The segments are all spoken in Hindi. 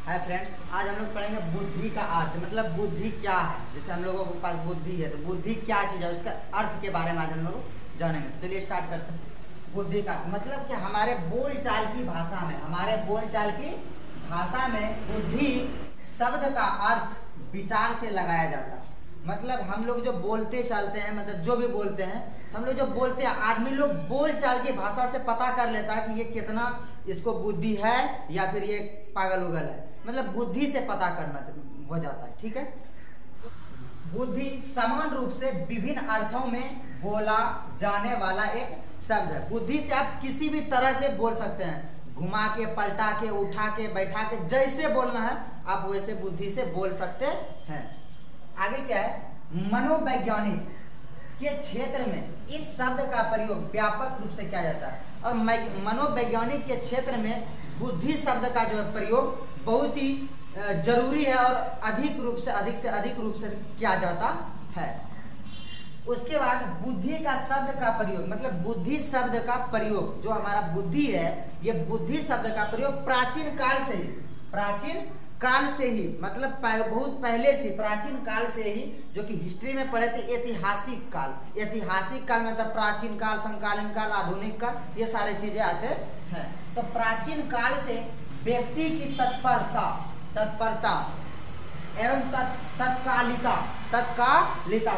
हाय फ्रेंड्स, आज हम लोग पढ़ेंगे बुद्धि का अर्थ। मतलब बुद्धि क्या है। जैसे हम लोगों के पास बुद्धि है तो बुद्धि क्या चीज़ है, उसका अर्थ के बारे में आज हम लोग जानेंगे। तो चलिए स्टार्ट करते हैं। बुद्धि का मतलब कि हमारे बोलचाल की भाषा में, बुद्धि शब्द का अर्थ विचार से लगाया जाता है। मतलब हम लोग जो बोलते चलते हैं, मतलब जो भी बोलते हैं, हम लोग जो बोलते हैं, आदमी लोग बोल चाल की भाषा से पता कर लेता है कि ये कितना इसको बुद्धि है या फिर ये पागल उगल है। मतलब बुद्धि से पता करना हो जाता है। ठीक है। बुद्धि समान रूप से विभिन्न अर्थों में बोला जाने वाला एक शब्द है। बुद्धि से आप किसी भी तरह से बोल सकते हैं, घुमा के, पलटा के, उठा के, बैठा के, जैसे बोलना है आप वैसे बुद्धि से बोल सकते हैं। आगे क्या है, मनोवैज्ञानिक के क्षेत्र में इस शब्द का प्रयोग व्यापक रूप से किया जाता है। और मनोवैज्ञानिक के क्षेत्र में बुद्धि शब्द का जो है प्रयोग बहुत ही जरूरी है और अधिक से अधिक रूप से किया जाता है। उसके बाद बुद्धि का शब्द का प्रयोग, मतलब बुद्धि शब्द का प्रयोग, जो हमारा बुद्धि है, ये बुद्धि शब्द का प्रयोग प्राचीन काल से ही मतलब बहुत पहले से, प्राचीन काल से ही, जो कि हिस्ट्री में पढ़े थे, ऐतिहासिक काल मतलब प्राचीन काल, समकालीन काल, आधुनिक काल, ये सारे चीजें आते हैं। तो प्राचीन काल से व्यक्ति की तत्परता एवं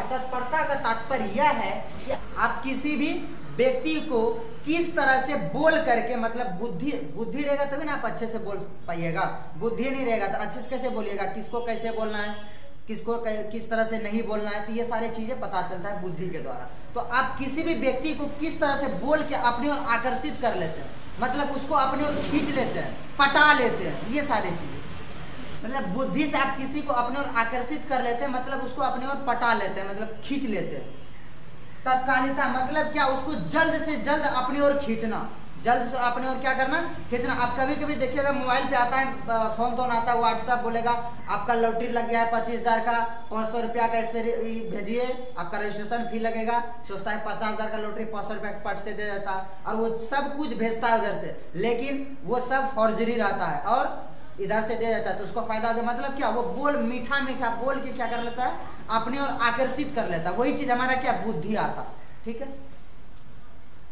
तत्परता का तात्पर्य यह है कि आप किसी भी व्यक्ति को किस तरह से बोल करके, मतलब बुद्धि रहेगा तभी ना आप अच्छे से बोल पाइएगा। बुद्धि नहीं रहेगा तो अच्छे से कैसे बोलिएगा, किसको कैसे बोलना है, किसको किस तरह से नहीं बोलना है, तो ये सारी चीजें पता चलता है बुद्धि के द्वारा। तो आप किसी भी व्यक्ति को किस तरह से बोल के अपनी ओर आकर्षित कर लेते हैं, मतलब उसको अपनी ओर खींच लेते हैं, पटा लेते हैं, ये सारी चीजें। मतलब बुद्धि से आप किसी को अपने ओर आकर्षित कर लेते हैं, मतलब उसको अपने ओर पटा लेते हैं, मतलब खींच लेते हैं। तत्कालिकता मतलब क्या, उसको जल्द से जल्द अपनी ओर खींचना, जल्द से अपने ओर क्या करना, खींचना। आप कभी कभी देखिएगा मोबाइल पे आता है, फोन आता है, व्हाट्सएप बोलेगा आपका लॉटरी लग गया है 25,000 का, 500 रुपया का इस पर भेजिए, आपका रजिस्ट्रेशन फी लगेगा। सोचता है 50,000 का लॉटरी 500 रुपया पट से दे देता है और वो सब कुछ भेजता है उधर से, लेकिन वो सब फॉर्जरी रहता है और इधर से दे देता है। तो उसको फायदा हो गया। मतलब क्या, वो मीठा बोल के क्या कर लेता है, अपने और आकर्षित कर लेता है। वही चीज हमारा क्या, बुद्धि आता। ठीक है।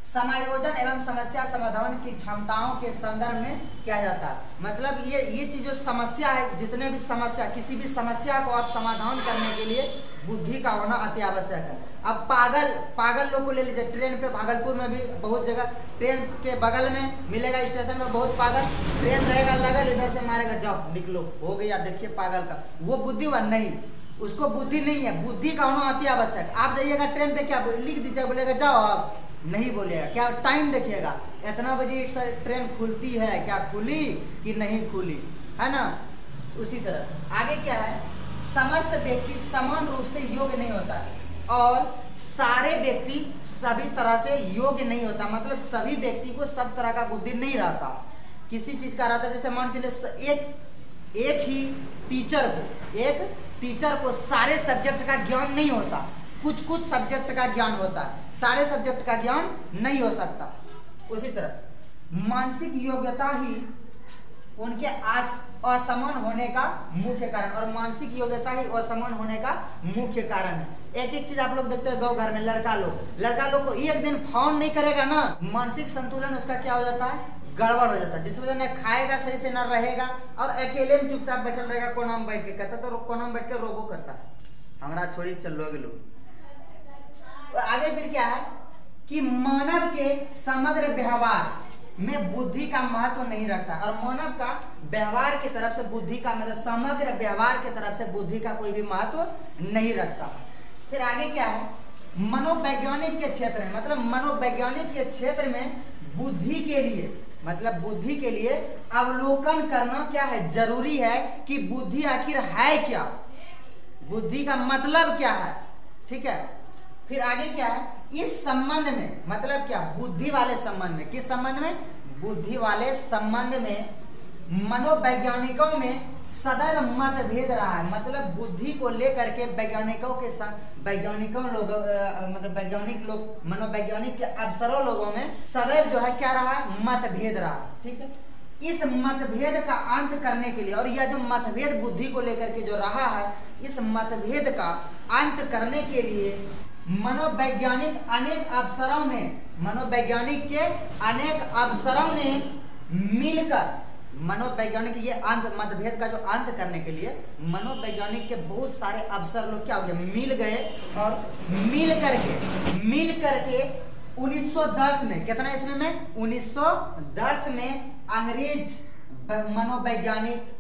समायोजन एवं समस्या समाधान की क्षमताओं के संदर्भ में किया जाता है। मतलब ये चीज जो समस्या है, जितने भी समस्या, किसी भी समस्या को आप समाधान करने के लिए बुद्धि का होना अति आवश्यक है। अब पागल लोग को ले लीजिए, ट्रेन पे भागलपुर में भी बहुत जगह, ट्रेन के बगल में मिलेगा स्टेशन में बहुत पागल, ट्रेन रहेगा लगल, इधर से मारेगा, जाओ निकलो, हो गया, देखिए पागल का, वो बुद्धिवान नहीं, उसको बुद्धि नहीं है। बुद्धि का होना अति आवश्यक। आप जाइएगा ट्रेन पे, क्या लिख दीजिएगा, बोलेगा जाओ, आप नहीं बोलेगा। क्या टाइम देखिएगा, इतना बजे ट्रेन खुलती है, क्या खुली कि नहीं खुली, है ना। उसी तरह आगे क्या है, समस्त व्यक्ति समान रूप से योग्य नहीं होता है और सारे व्यक्ति सभी तरह से योग्य नहीं होता। मतलब सभी व्यक्ति को सब तरह का बुद्धि नहीं रहता, किसी चीज का रहता। जैसे मान चलिए एक ही टीचर को सारे सब्जेक्ट का ज्ञान नहीं होता, कुछ सब्जेक्ट का ज्ञान होता है, सारे सब्जेक्ट का ज्ञान नहीं हो सकता। उसी तरह मानसिक योग्यता ही उनके असमान होने का मुख्य कारण, और मानसिक योग्यता ही असमान होने का मुख्य कारण है। एक चीज आप लोग देखते हैं गाँव घर में, लड़का लोग को एक दिन फोन नहीं करेगा ना, मानसिक संतुलन उसका क्या हो जाता है, गड़बड़ हो जाता है। जिस वजह न खाएगा सही से, न रहेगा और अकेले में चुपचाप बैठल रहेगा, कोना में बैठ के करता, तो कोना में बैठ के रोबो करता है, हमारा छोड़ी चलोगे लोग। आगे फिर क्या है कि मानव के समग्र व्यवहार में बुद्धि का महत्व नहीं रखता, और मानव का व्यवहार की तरफ से बुद्धि का, मतलब समग्र व्यवहार की तरफ से बुद्धि का कोई भी महत्व नहीं रखता। फिर आगे क्या है, मनोवैज्ञानिक के क्षेत्र में, मतलब मनोवैज्ञानिक के क्षेत्र में बुद्धि के लिए अवलोकन करना क्या है, जरूरी है कि बुद्धि आखिर है क्या, बुद्धि का मतलब क्या है। ठीक है। फिर आगे क्या है, इस संबंध में, मतलब क्या, बुद्धि वाले संबंध में, किस संबंध में, बुद्धि वाले संबंध में मनोवैज्ञानिकों में सदैव मतभेद रहा है। मतलब बुद्धि को लेकर के वैज्ञानिक लोग, मनोवैज्ञानिक के अवसरों लोगों में सदैव जो है क्या रहा है, मतभेद रहा। ठीक है। इस मतभेद का अंत करने के लिए, और यह जो मतभेद बुद्धि को लेकर के जो रहा है, इस मतभेद का अंत करने के लिए मनोवैज्ञानिक अनेक अवसरों में, मनोवैज्ञानिक के अनेक अवसरों ने मिलकर, मनोवैज्ञानिक ये अंत, मतभेद का जो अंत करने के लिए मनोवैज्ञानिक के बहुत सारे अवसर लोग क्या हो गए, मिल गए, और मिल करके 1910 में, कितना ईस्वी में, 1910 में अंग्रेज मनोवैज्ञानिक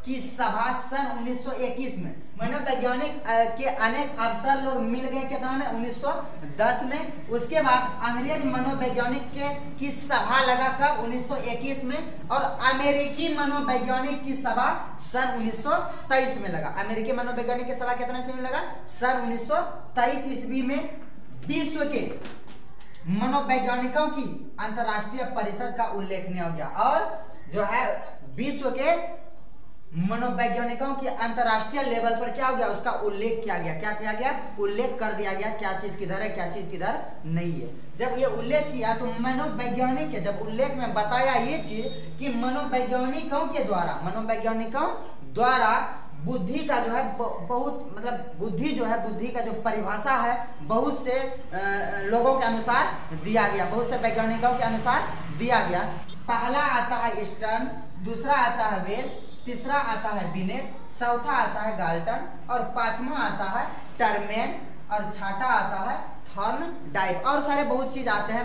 की सभा सन 1921 में, मनोवैज्ञानिक के अनेक अवसर लोग मिल गए कितना में, 1910 में। उसके बाद अंग्रेज मनोवैज्ञानिक की सभा लगा कब, 1921 में, और अमेरिकी मनोवैज्ञानिक की सभा सन 1923 में लगा। अमेरिकी मनोवैज्ञानिक की सभा कितना ईस्वी में लगा, सन 1923 ईस्वी में। विश्व के मनोवैज्ञानिकों की अंतरराष्ट्रीय परिषद का उल्लेखनीय हो गया, और जो है विश्व के मनोवैज्ञानिकों की अंतरराष्ट्रीय लेवल पर क्या हो गया, उसका उल्लेख किया गया। क्या किया गया, उल्लेख कर दिया गया, क्या चीज किधर है, क्या चीज किधर नहीं है। जब ये उल्लेख किया तो मनोवैज्ञानिक के, जब उल्लेख में बताया ये चीज कि मनोवैज्ञानिकों द्वारा बुद्धि का जो है बहुत, मतलब बुद्धि जो है, बुद्धि का जो परिभाषा है बहुत से लोगों के अनुसार दिया गया, बहुत से वैज्ञानिकों के अनुसार दिया गया। पहला आता है स्टर्न, दूसरा आता है वेल्स, तीसरा आता है बिनेट, चौथा आता है गाल्टन, और पांचवा आता है टर्मेन, और छठा आता है थॉर्नडाइक, और सारे बहुत चीज आते हैं,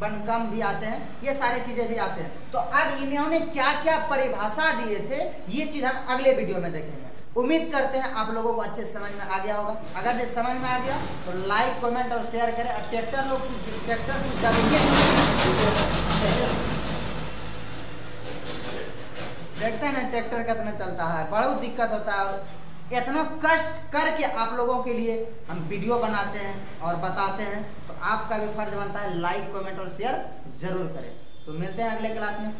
बनकम भी आते हैं, ये सारी चीजें भी आते हैं। तो अब इन्होंने क्या क्या परिभाषा दिए थे, ये चीज हम अगले वीडियो में देखेंगे। उम्मीद करते हैं आप लोगों को अच्छे समझ में आ गया होगा। अगर ये समझ में आ गया तो लाइक, कमेंट और शेयर करें। और ट्रैक्टर को देखते हैं ना ट्रैक्टर कितना चलता है, बहुत दिक्कत होता है, और इतना कष्ट करके आप लोगों के लिए हम वीडियो बनाते हैं और बताते हैं, तो आपका भी फर्ज बनता है लाइक, कमेंट और शेयर जरूर करें। तो मिलते हैं अगले क्लास में।